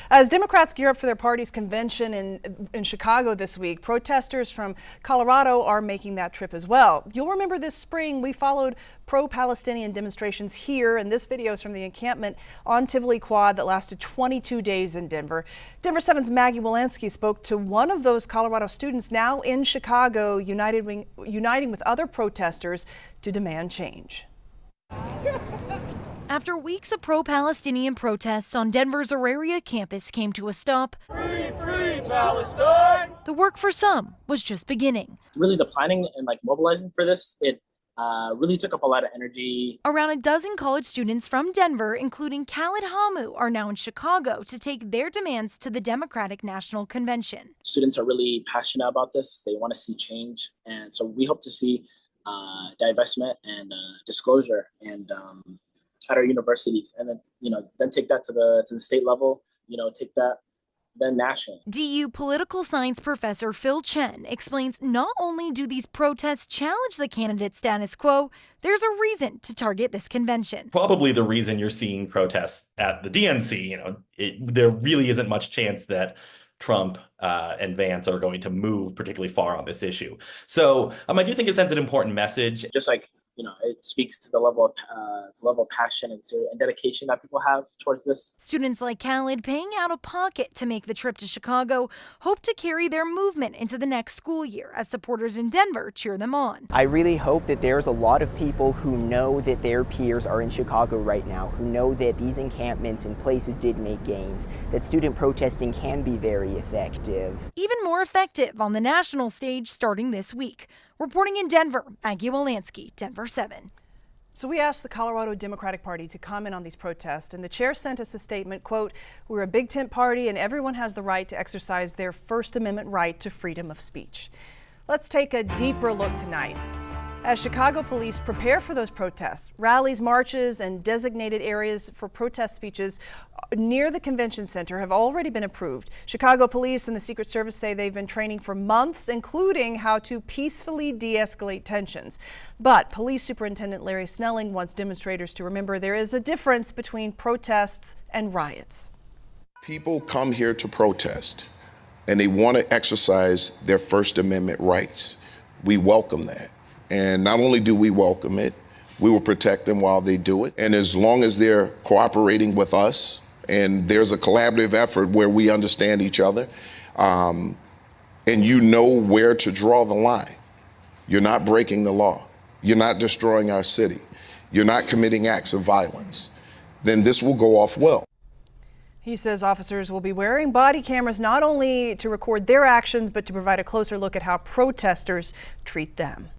As Democrats gear up for their party's convention in Chicago this week, protesters from Colorado are making that trip as well. You'll remember this spring we followed pro-Palestinian demonstrations here, and this video is from the encampment on Tivoli Quad that lasted 22 days in Denver. Denver 7's Maggie Walensky spoke to one of those Colorado students now in Chicago, uniting with other protesters to demand change. After weeks of pro-Palestinian protests on Denver's Auraria campus came to a stop, Free, free Palestine! The work for some was just beginning. Really, the planning and mobilizing for this, it really took up a lot of energy. Around a dozen college students from Denver, including Khalid Hamu, are now in Chicago to take their demands to the Democratic National Convention. Students are really passionate about this. They want to see change. And so we hope to see divestment and disclosure and at our universities, and then take that to the state level, take that then national. DU political science professor Phil Chen explains not only do these protests challenge the candidate status quo, there's a reason to target this convention. Probably the reason you're seeing protests at the DNC, there really isn't much chance that Trump and Vance are going to move particularly far on this issue. So I do think it sends an important message. Just like, it speaks to the level of passion and dedication that people have towards this. Students like Khalid, paying out of pocket to make the trip to Chicago, hope to carry their movement into the next school year as supporters in Denver cheer them on. I really hope that there's a lot of people who know that their peers are in Chicago right now, who know that these encampments and places did make gains, that student protesting can be very effective. Even more effective on the national stage starting this week. Reporting in Denver, Maggie Walensky, Denver 7. So we asked the Colorado Democratic Party to comment on these protests, and the chair sent us a statement, quote, "We're a big tent party and everyone has the right to exercise their First Amendment right to freedom of speech." Let's take a deeper look tonight. As Chicago police prepare for those protests, rallies, marches, and designated areas for protest speeches near the convention center have already been approved. Chicago police and the Secret Service say they've been training for months, including how to peacefully de-escalate tensions. But Police Superintendent Larry Snelling wants demonstrators to remember there is a difference between protests and riots. People come here to protest, and they want to exercise their First Amendment rights. We welcome that. And not only do we welcome it, we will protect them while they do it. And as long as they're cooperating with us and there's a collaborative effort where we understand each other, and you know where to draw the line, you're not breaking the law, you're not destroying our city, you're not committing acts of violence, then this will go off well. He says officers will be wearing body cameras not only to record their actions, but to provide a closer look at how protesters treat them.